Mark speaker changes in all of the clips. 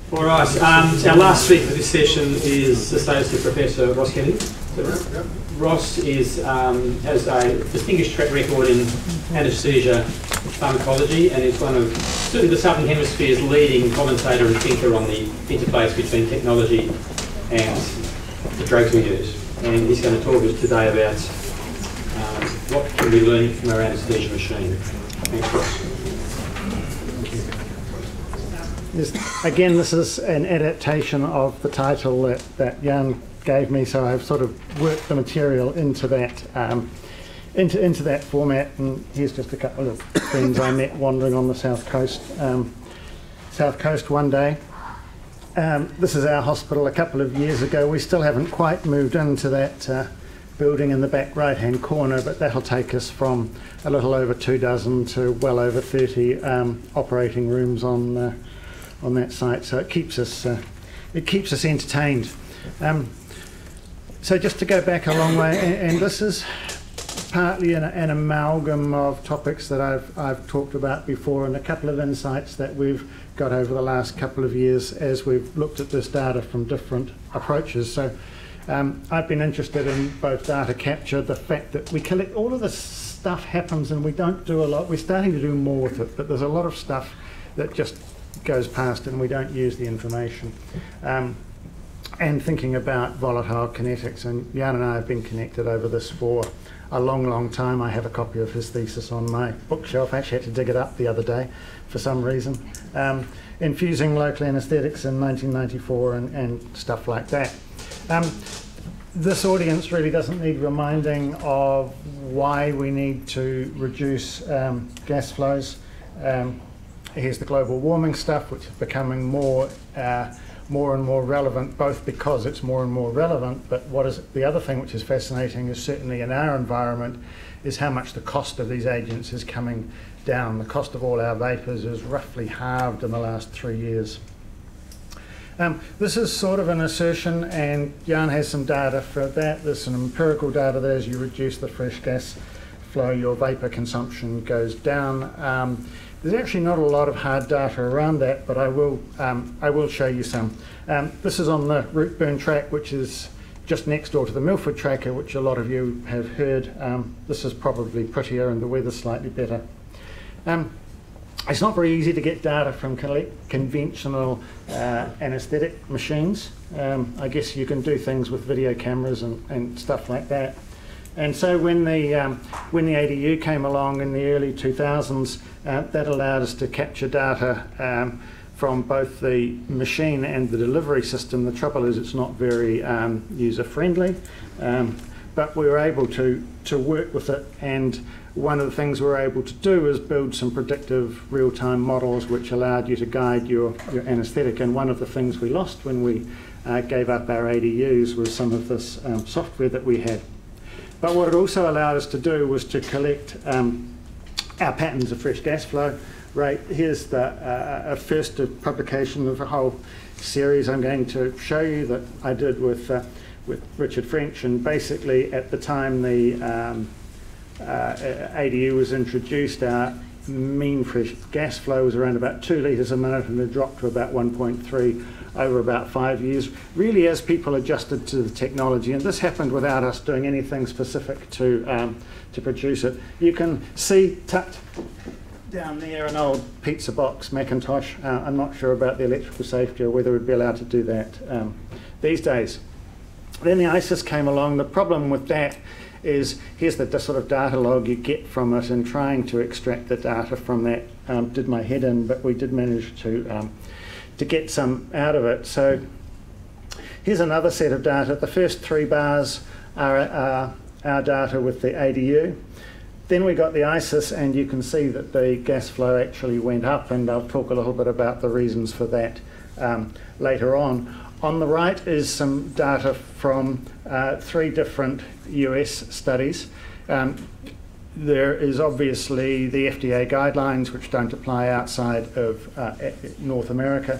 Speaker 1: All right, our last speaker for this session is Associate Professor Ross Kennedy. So Ross is, has a distinguished track record in anesthesia pharmacology and is one of, certainly the Southern Hemisphere's leading commentator and thinker on the interface between technology and the drugs we use. And he's going to talk to us today about what can we learn from our anesthesia machine. Thanks, Ross.
Speaker 2: Again, this is an adaptation of the title that Jan gave me, so I've sort of worked the material into that into that format. And here's just a couple of friends I met wandering on the south coast one day. This is our hospital a couple of years ago. We still haven't quite moved into that building in the back right-hand corner, but that'll take us from a little over 24 to well over 30 operating rooms on that site, so it keeps us entertained. So just to go back a long way, and this is partly an amalgam of topics that I've talked about before, and a couple of insights that we've got over the last couple of years as we've looked at this data from different approaches. So I've been interested in both data capture, the fact that we collect all of this stuff happens and we don't do a lot. We're starting to do more with it, but there's a lot of stuff that just goes past and we don't use the information. And thinking about volatile kinetics, and Jan and I have been connected over this for a long time. I have a copy of his thesis on my bookshelf. I actually had to dig it up the other day for some reason. Infusing local anaesthetics in 1994 and stuff like that. This audience really doesn't need reminding of why we need to reduce gas flows. Here's the global warming stuff, which is becoming more and more relevant, both because it's more and more relevant, but what is the other thing which is fascinating is certainly in our environment is how much the cost of these agents is coming down. The cost of all our vapours is roughly halved in the last 3 years. This is sort of an assertion, and Jan has some data for that. There's some empirical data that as you reduce the fresh gas flow, your vapour consumption goes down. There's actually not a lot of hard data around that, but I will show you some. This is on the root burn track, which is just next door to the Milford tracker, which a lot of you have heard. This is probably prettier and the weather's slightly better. It's not very easy to get data from conventional anaesthetic machines. I guess you can do things with video cameras and stuff like that. And so when the ADU came along in the early 2000s, that allowed us to capture data from both the machine and the delivery system. The trouble is it's not very user-friendly, but we were able to work with it. And one of the things we were able to do is build some predictive real-time models which allowed you to guide your anaesthetic. And one of the things we lost when we gave up our ADUs was some of this software that we had. But what it also allowed us to do was to collect our patterns of fresh gas flow rate. Here's the first publication of a whole series I'm going to show you that I did with Richard French. And basically, at the time the ADU was introduced, our mean fresh gas flow was around about 2 litres a minute, and it dropped to about 1.3 over about 5 years, really as people adjusted to the technology. And this happened without us doing anything specific to produce it. You can see tucked down there an old pizza box Macintosh. I'm not sure about the electrical safety or whether we'd be allowed to do that these days. Then the ISIS came along. The problem with that is here's the sort of data log you get from it, and trying to extract the data from that did my head in, but we did manage to get some out of it. So here's another set of data. The first 3 bars are our data with the ADU. Then we got the ISIS, and you can see that the gas flow actually went up, and I'll talk a little bit about the reasons for that later on. On the right is some data from 3 different US studies. There is obviously the FDA guidelines, which don't apply outside of North America,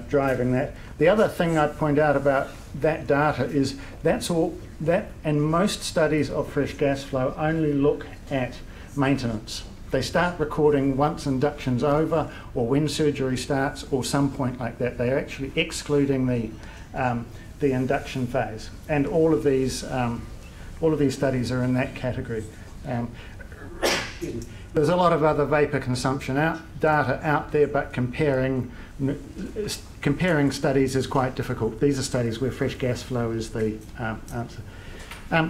Speaker 2: driving that. The other thing I'd point out about that data is and most studies of fresh gas flow only look at maintenance. they start recording once induction's over, or when surgery starts, or some point like that. They're actually excluding the induction phase, and all of these studies are in that category. There's a lot of other vapour consumption data out there, but comparing studies is quite difficult. These are studies where fresh gas flow is the answer.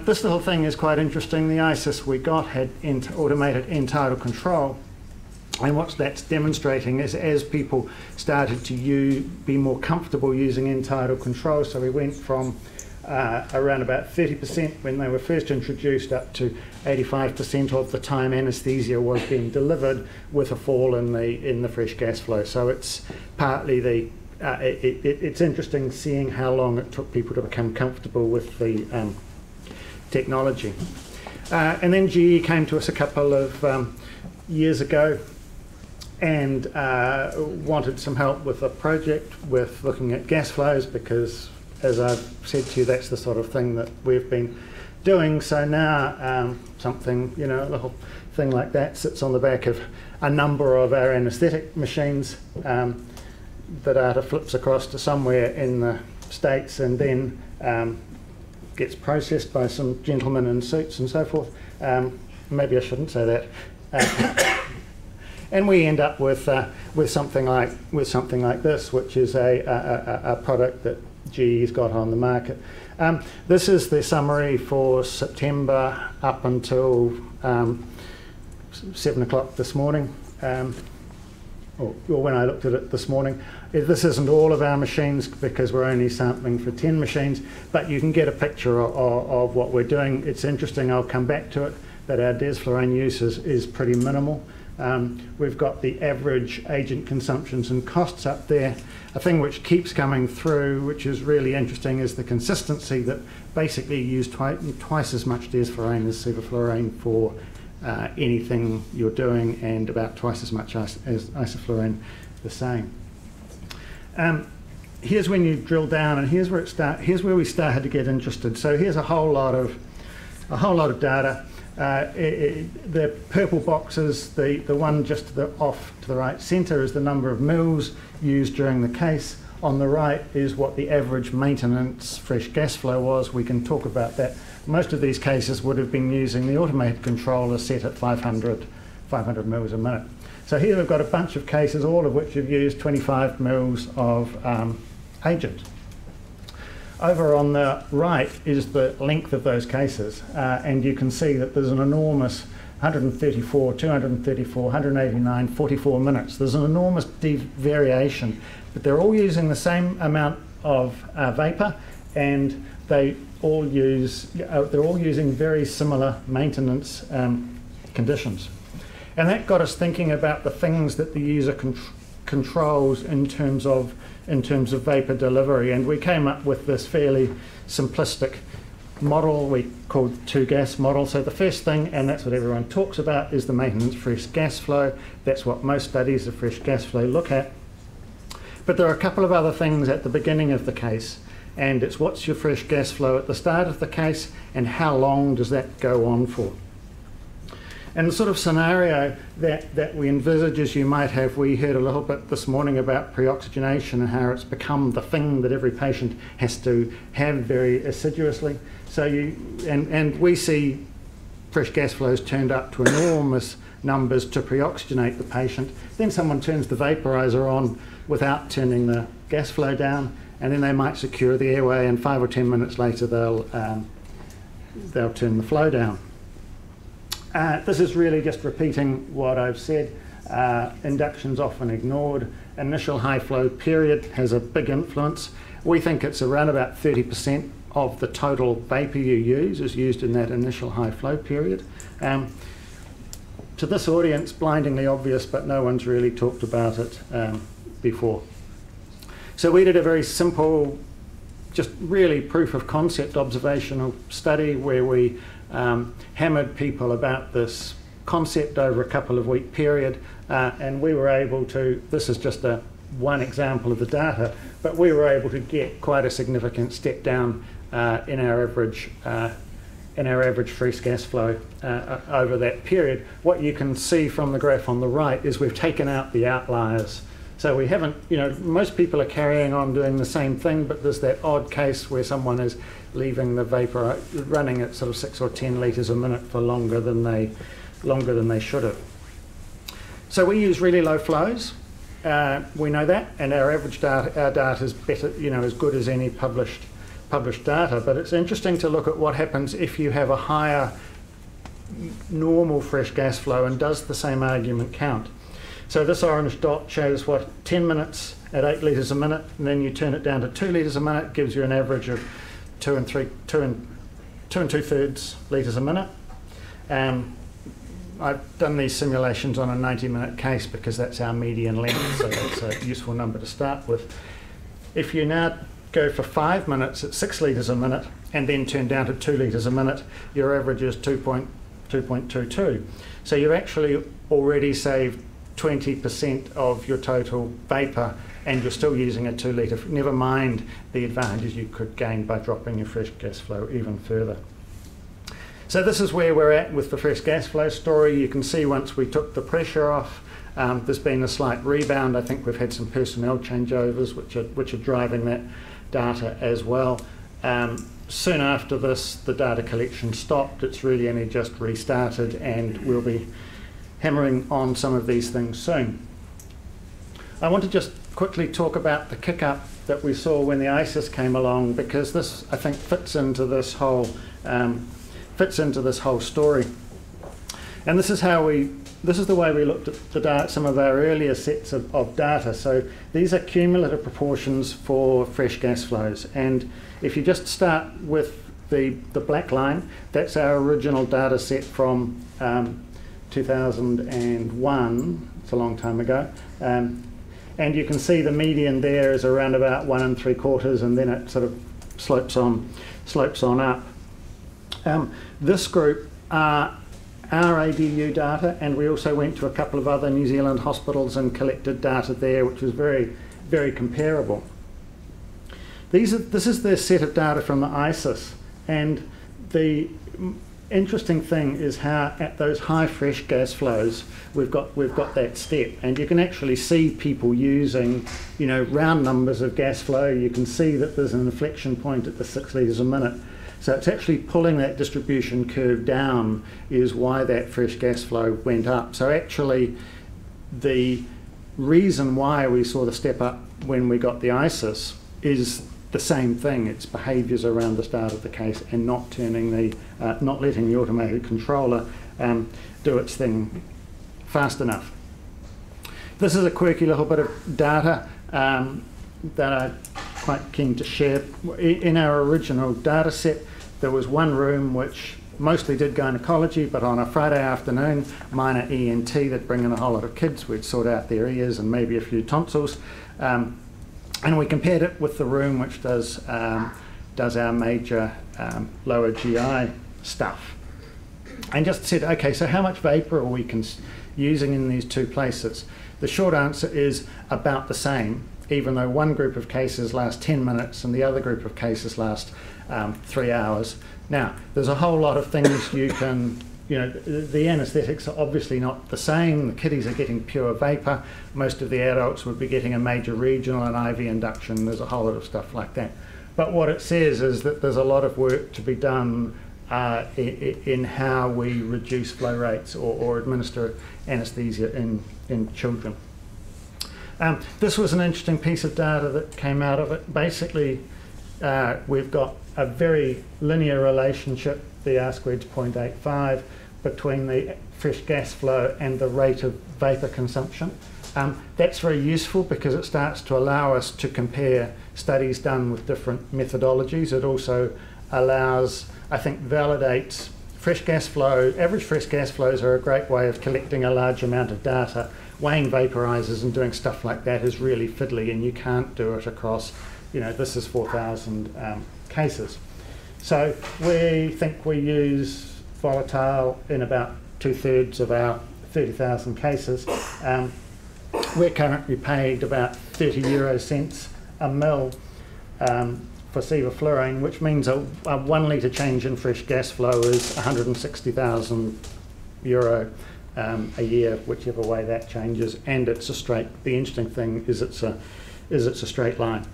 Speaker 2: This little thing is quite interesting. The ISIS we got had automated end-tidal control, and what that's demonstrating is as people started to be more comfortable using end-tidal control, so we went from around about 30% when they were first introduced up to 85% of the time anaesthesia was being delivered, with a fall in the fresh gas flow. So it's partly it's interesting seeing how long it took people to become comfortable with the technology. And then GE came to us a couple of years ago and wanted some help with a project with looking at gas flows, because as I've said to you, that's the sort of thing that we've been doing. So now something, a little thing like that sits on the back of a number of our anaesthetic machines. The data flips across to somewhere in the States and then gets processed by some gentlemen in suits and so forth. Maybe I shouldn't say that. And we end up with something like this, which is a product that GE's got on the market. This is the summary for September up until 7 o'clock this morning, or when I looked at it this morning. This isn't all of our machines because we're only sampling for 10 machines, but you can get a picture of what we're doing. It's interesting, I'll come back to it, that our desflurane use is pretty minimal. We've got the average agent consumptions and costs up there. A thing which keeps coming through, which is really interesting, is the consistency, that basically you use twice as much desflurane as sevoflurane for anything you're doing, and about twice as much as isoflurane the same. Here's when you drill down, and here's where we started to get interested. So here's a whole lot of data. The purple boxes, the one just off to the right centre is the number of mils used during the case. On the right is what the average maintenance fresh gas flow was. We can talk about that. Most of these cases would have been using the automated controller set at 500 mils a minute. So here we've got a bunch of cases, all of which have used 25 mils of agent. Over on the right is the length of those cases, and you can see that there's an enormous 134, 234, 189, 44 minutes. There's an enormous variation, but they're all using the same amount of vapour, and they're all using very similar maintenance conditions. And that got us thinking about the things that the user controls in terms of vapour delivery, and we came up with this fairly simplistic model we called two-gas model. So the first thing, and that's what everyone talks about, is the maintenance fresh gas flow. That's what most studies of fresh gas flow look at. But there are a couple of other things at the beginning of the case, and it's what's your fresh gas flow at the start of the case, and how long does that go on for? And the sort of scenario that we envisage, as you might have, we heard a little bit this morning about preoxygenation and how it's become the thing that every patient has to have very assiduously. So and we see fresh gas flows turned up to enormous numbers to preoxygenate the patient. Then someone turns the vaporizer on without turning the gas flow down, and then they might secure the airway, and 5 or 10 minutes later they'll turn the flow down. This is really just repeating what I've said. Induction's often ignored. Initial high flow period has a big influence. We think it's around about 30% of the total vapour you use is used in that initial high flow period. To this audience, blindingly obvious, but no one's really talked about it before. So we did a very simple, just really proof of concept observational study where we hammered people about this concept over a couple of week period, and we were able to, this is just one example of the data, but we were able to get quite a significant step down in our average average fresh gas flow over that period. What you can see from the graph on the right is we've taken out the outliers. So we haven't, most people are carrying on doing the same thing, but there's that odd case where someone is leaving the vapor running at sort of 6 or 10 litres a minute for longer than they should have. So we use really low flows. We know that, and our average data, our data is better, as good as any published data. But it's interesting to look at what happens if you have a higher normal fresh gas flow, and does the same argument count? So this orange dot shows 10 minutes at 8 litres a minute, and then you turn it down to 2 litres a minute, gives you an average of 2 and 2/3 litres a minute. I've done these simulations on a 90-minute case because that's our median length, so that's a useful number to start with. If you now go for 5 minutes at 6 litres a minute and then turn down to 2 litres a minute, your average is 2.22. So you've actually already saved 20% of your total vapour, and you're still using a 2 litre. Never mind the advantages you could gain by dropping your fresh gas flow even further. So this is where we're at with the fresh gas flow story. You can see once we took the pressure off, there's been a slight rebound. I think we've had some personnel changeovers which are driving that data as well. Soon after this, the data collection stopped. It's really only just restarted, and we'll be hammering on some of these things soon. I want to just quickly talk about the kick-up that we saw when the ISIS came along, because this, I think, fits into this whole story. And this is the way we looked at the data, some of our earlier sets of data. So these are cumulative proportions for fresh gas flows. And if you just start with the black line, that's our original data set from 2001. It's a long time ago. And you can see the median there is around about 1 3/4, and then it sort of slopes on up. This group are our ADU data, and we also went to a couple of other New Zealand hospitals and collected data there, which was very, very comparable. This is the set of data from the ISIS, and the interesting thing is how at those high fresh gas flows we've got that step, and you can actually see people using round numbers of gas flow. You can see that there's an inflection point at the 6 litres a minute. So it's actually pulling that distribution curve down is why that fresh gas flow went up. So actually the reason why we saw the step up when we got the ISIS is the same thing. It's behaviours around the start of the case, and not letting the automated controller do its thing fast enough. This is a quirky little bit of data that I'm quite keen to share. In our original data set, there was one room which mostly did gynecology, but on a Friday afternoon, minor ENT, they'd bring in a whole lot of kids. We'd sort out their ears and maybe a few tonsils. And we compared it with the room which does our major lower GI stuff. And just said, okay, so how much vapour are we using in these two places? The short answer is about the same, even though one group of cases last 10 minutes and the other group of cases last 3 hours. Now, there's a whole lot of things you can, the anaesthetics are obviously not the same. The kiddies are getting pure vapour. Most of the adults would be getting a major regional and IV induction. There's a whole lot of stuff like that. But what it says is that there's a lot of work to be done in how we reduce flow rates or administer anaesthesia in children. This was an interesting piece of data that came out of it. Basically, we've got a very linear relationship, the R-squared's 0.85, between the fresh gas flow and the rate of vapour consumption. That's very useful because it starts to allow us to compare studies done with different methodologies. It also allows, I think, validates fresh gas flow. Average fresh gas flows are a great way of collecting a large amount of data. Weighing vaporizers and doing stuff like that is really fiddly, and you can't do it across, this is 4,000 cases. So we think we use volatile in about 2/3 of our 30,000 cases. We're currently paid about 30 euro cents a mil for sevoflurane, which means a 1 litre change in fresh gas flow is €160,000 a year, whichever way that changes, and it's a straight. The interesting thing is it's a straight line.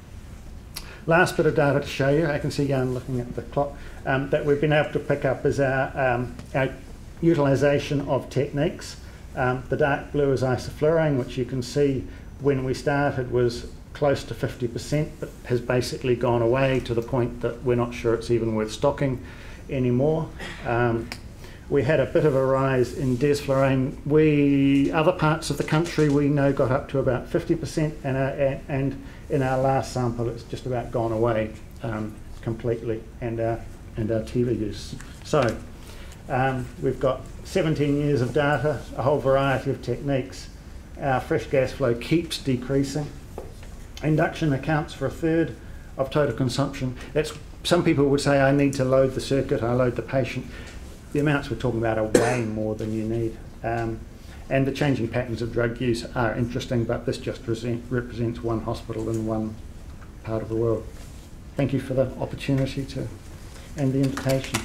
Speaker 2: Last bit of data to show you, I can see I'm looking at the clock, that we've been able to pick up is our utilisation of techniques. The dark blue is isoflurane, which you can see when we started was close to 50%, but has basically gone away to the point that we're not sure it's even worth stocking anymore. We had a bit of a rise in desflurane. Other parts of the country we know got up to about 50%, and in our last sample it's just about gone away completely, and our TIVA use. So we've got 17 years of data, a whole variety of techniques. Our fresh gas flow keeps decreasing. Induction accounts for 1/3 of total consumption. Some people would say, I need to load the circuit, I load the patient. The amounts we're talking about are way more than you need. And the changing patterns of drug use are interesting, but this just represents one hospital in one part of the world. Thank you for the opportunity and the invitation.